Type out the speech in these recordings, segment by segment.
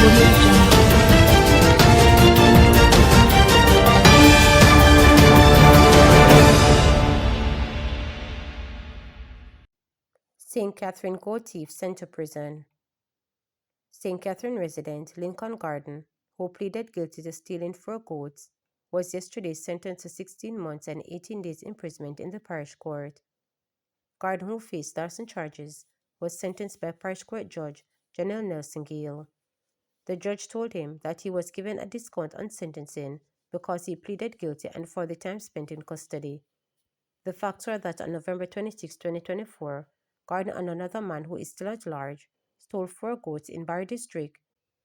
Audio Jungle. St. Catherine Goat Thief sent to prison. St. Catherine resident Lincoln Garden, who pleaded guilty to stealing 4 goats, was yesterday sentenced to 16 months and 18 days imprisonment in the parish court. Garden, who faced larceny charges, was sentenced by parish court judge Janelle Nelson Gale. The judge told him that he was given a discount on sentencing because he pleaded guilty and for the time spent in custody. The facts are that on November 26, 2024, Garden and another man who is still at large stole 4 goats in Barry District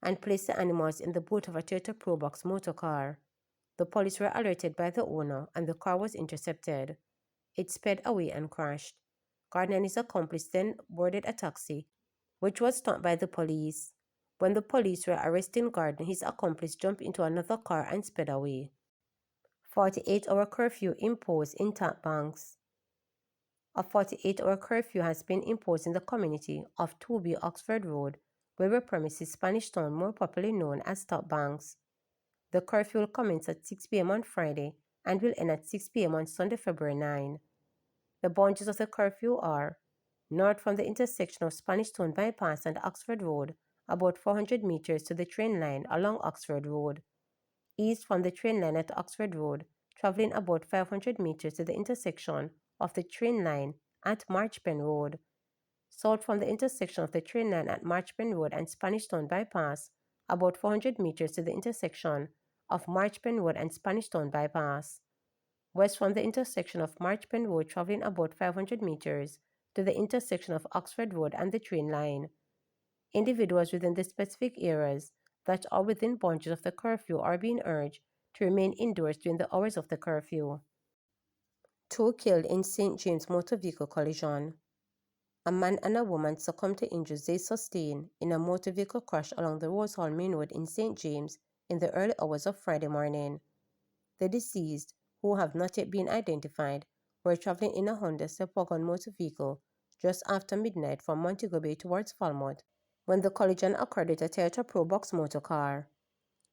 and placed the animals in the boot of a Toyota Probox motor car. The police were alerted by the owner and the car was intercepted. It sped away and crashed. Garden and his accomplice then boarded a taxi, which was stopped by the police. When the police were arresting Garden, his accomplice jumped into another car and sped away. 48-hour curfew imposed in Tap Banks. A 48-hour curfew has been imposed in the community of 2B Oxford Road, where we premises Spanish Town, more popularly known as Tap Banks. The curfew will commence at 6 p.m. on Friday and will end at 6 p.m. on Sunday, February 9. The boundaries of the curfew are north from the intersection of Spanish Town Bypass and Oxford Road, about 400 meters to the train line along Oxford Road. East from the train line at Oxford Road, traveling about 500 meters to the intersection of the train line at Marchpen Road. South from the intersection of the train line at Marchpen Road and Spanish Town Bypass, about 400 meters to the intersection of Marchpen Road and Spanish Town Bypass. West from the intersection of Marchpen Road, traveling about 500 meters to the intersection of Oxford Road and the train line. Individuals within the specific areas that are within boundaries of the curfew are being urged to remain indoors during the hours of the curfew. 2 killed in St. James motor vehicle collision. A man and a woman succumbed to injuries they sustained in a motor vehicle crash along the Rose Hall Main Road in St. James in the early hours of Friday morning. The deceased, who have not yet been identified, were traveling in a Honda step-wagon motor vehicle just after midnight from Montego Bay towards Falmouth when the collision occurred with a Toyota Probox motor car.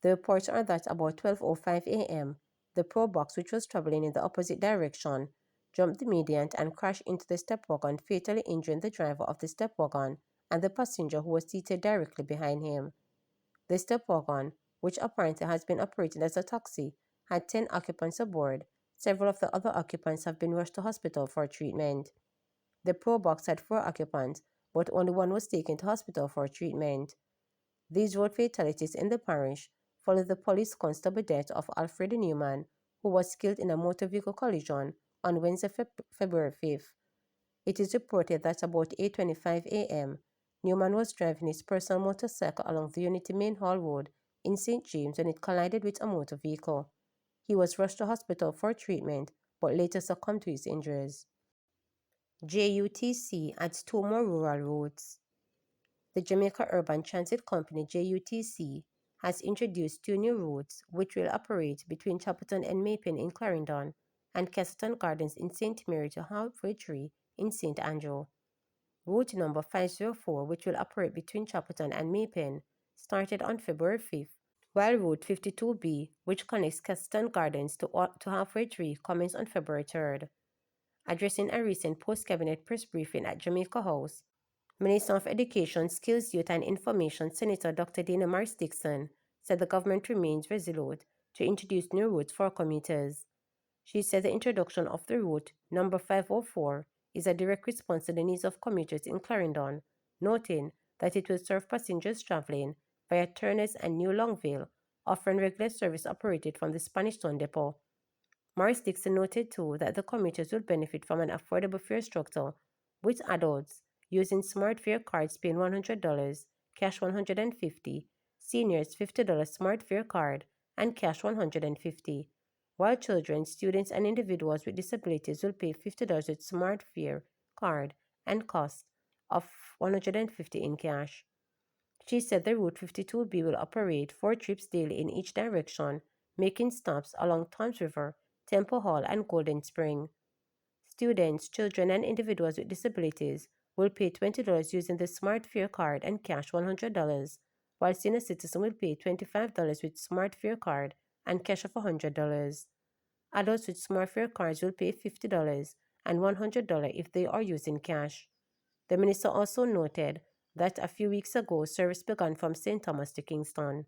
The reports are that about 12:05 a.m., the Probox, which was traveling in the opposite direction, jumped the median and crashed into the step-wagon, fatally injuring the driver of the step-wagon and the passenger who was seated directly behind him. The step-wagon, which apparently has been operated as a taxi, had 10 occupants aboard. Several of the other occupants have been rushed to hospital for treatment. The Probox had 4 occupants, but only one was taken to hospital for treatment. These road fatalities in the parish follow the police constable death of Alfred Newman, who was killed in a motor vehicle collision on Wednesday, February 5th. It is reported that about 8:25 a.m., Newman was driving his personal motorcycle along the Unity Main Hall Road in St. James when it collided with a motor vehicle. He was rushed to hospital for treatment, but later succumbed to his injuries. JUTC adds 2 more rural routes. The Jamaica Urban Transit Company JUTC has introduced 2 new routes which will operate between Chapelton and Maypen in Clarendon and Castleton Gardens in St. Mary to Halfway Tree in St. Andrew. Route number 504, which will operate between Chapelton and Maypen, started on February 5th, while Route 52B, which connects Castleton Gardens to Halfway Tree, commenced on February 3rd. Addressing a recent post-cabinet press briefing at Jamaica House, Minister of Education, Skills, Youth and Information, Senator Dr. Dana Morris Dixon, said the government remains resolute to introduce new routes for commuters. She said the introduction of the route number 504 is a direct response to the needs of commuters in Clarendon, noting that it will serve passengers traveling via Turners and New Longvale, offering regular service operated from the Spanish Town Depot. Morris Dixon noted too that the commuters will benefit from an affordable fare structure, with adults using smart fare cards paying $100, cash $150, seniors $50 smart fare card, and cash $150, while children, students, and individuals with disabilities will pay $50 with smart fare card and cost of $150 in cash. She said the Route 52B will operate 4 trips daily in each direction, making stops along Toms River, Temple Hall, and Golden Spring. Students, children, and individuals with disabilities will pay $20 using the smart fare card and cash $100, while senior citizens will pay $25 with SmartFare card and cash of $100. Adults with SmartFare cards will pay $50 and $100 if they are using cash. The minister also noted that a few weeks ago, service began from St. Thomas to Kingston.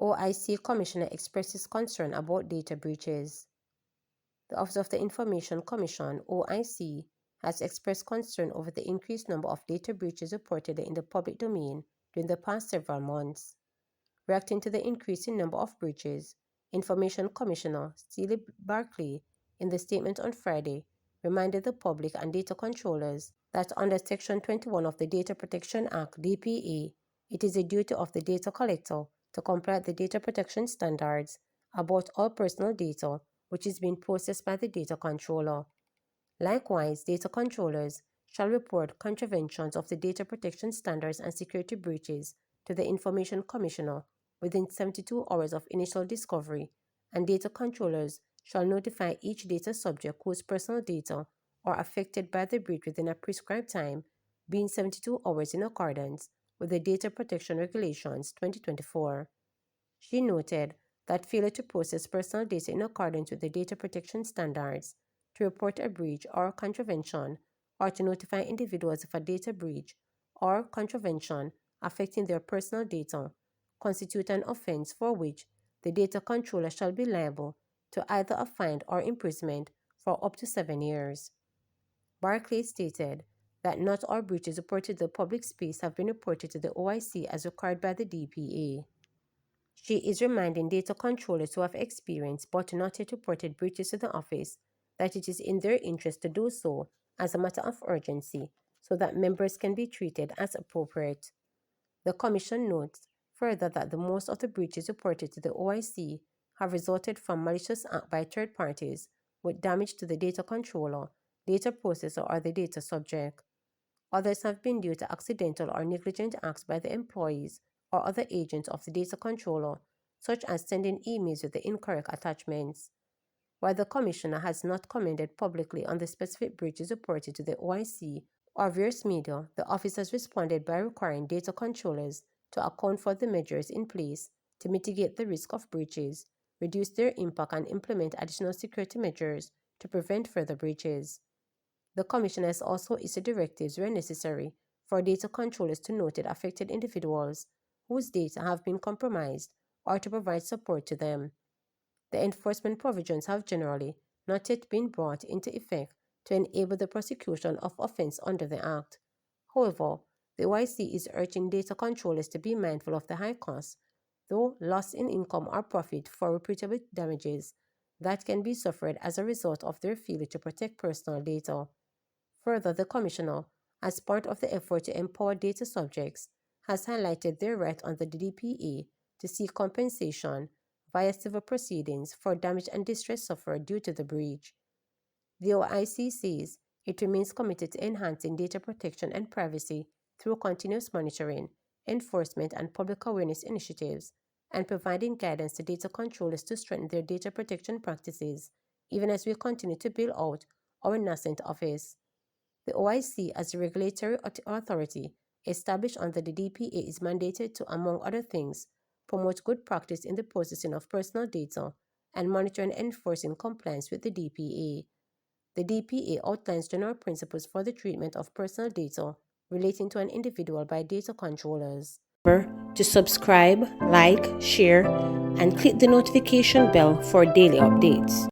OIC Commissioner expresses concern about data breaches. The Office of the Information Commission, OIC, has expressed concern over the increased number of data breaches reported in the public domain during the past several months. Reacting to the increasing number of breaches, Information Commissioner Steele Barclay, in the statement on Friday, reminded the public and data controllers that under Section 21 of the Data Protection Act (DPA), it is a duty of the data collector to comply with the data protection standards about all personal data which is being processed by the data controller. Likewise, data controllers shall report contraventions of the data protection standards and security breaches to the Information Commissioner within 72 hours of initial discovery, and data controllers shall notify each data subject whose personal data are affected by the breach within a prescribed time, being 72 hours in accordance with the Data Protection Regulations 2024. She noted that failure to process personal data in accordance with the data protection standards, to report a breach or contravention, or to notify individuals of a data breach or contravention affecting their personal data constitute an offense for which the data controller shall be liable to either a fine or imprisonment for up to 7 years. Barclay stated that not all breaches reported to the public space have been reported to the OIC as required by the DPA. She is reminding data controllers who have experienced but not yet reported breaches to the office that it is in their interest to do so as a matter of urgency so that members can be treated as appropriate. The Commission notes further that the most of the breaches reported to the OIC have resulted from malicious acts by third parties with damage to the data controller, data processor, or the data subject. Others have been due to accidental or negligent acts by the employees or other agents of the data controller, such as sending emails with the incorrect attachments. While the Commissioner has not commented publicly on the specific breaches reported to the OIC or various media, the office has responded by requiring data controllers to account for the measures in place to mitigate the risk of breaches, reduce their impact, and implement additional security measures to prevent further breaches. The Commission has also issued directives where necessary for data controllers to note affected individuals whose data have been compromised or to provide support to them. The enforcement provisions have generally not yet been brought into effect to enable the prosecution of offense under the Act. However, the OIC is urging data controllers to be mindful of the high costs, though loss in income or profit for reputable damages that can be suffered as a result of their failure to protect personal data. Further, the Commissioner, as part of the effort to empower data subjects, has highlighted their right under the DPA to seek compensation via civil proceedings for damage and distress suffered due to the breach. The OIC says it remains committed to enhancing data protection and privacy through continuous monitoring, enforcement, and public awareness initiatives, and providing guidance to data controllers to strengthen their data protection practices, even as we continue to build out our nascent office. The OIC, as a regulatory authority established under the DPA, is mandated to, among other things, promote good practice in the processing of personal data and monitor and enforcing compliance with the DPA. The DPA outlines general principles for the treatment of personal data relating to an individual by data controllers. Remember to subscribe, like, share, and click the notification bell for daily updates.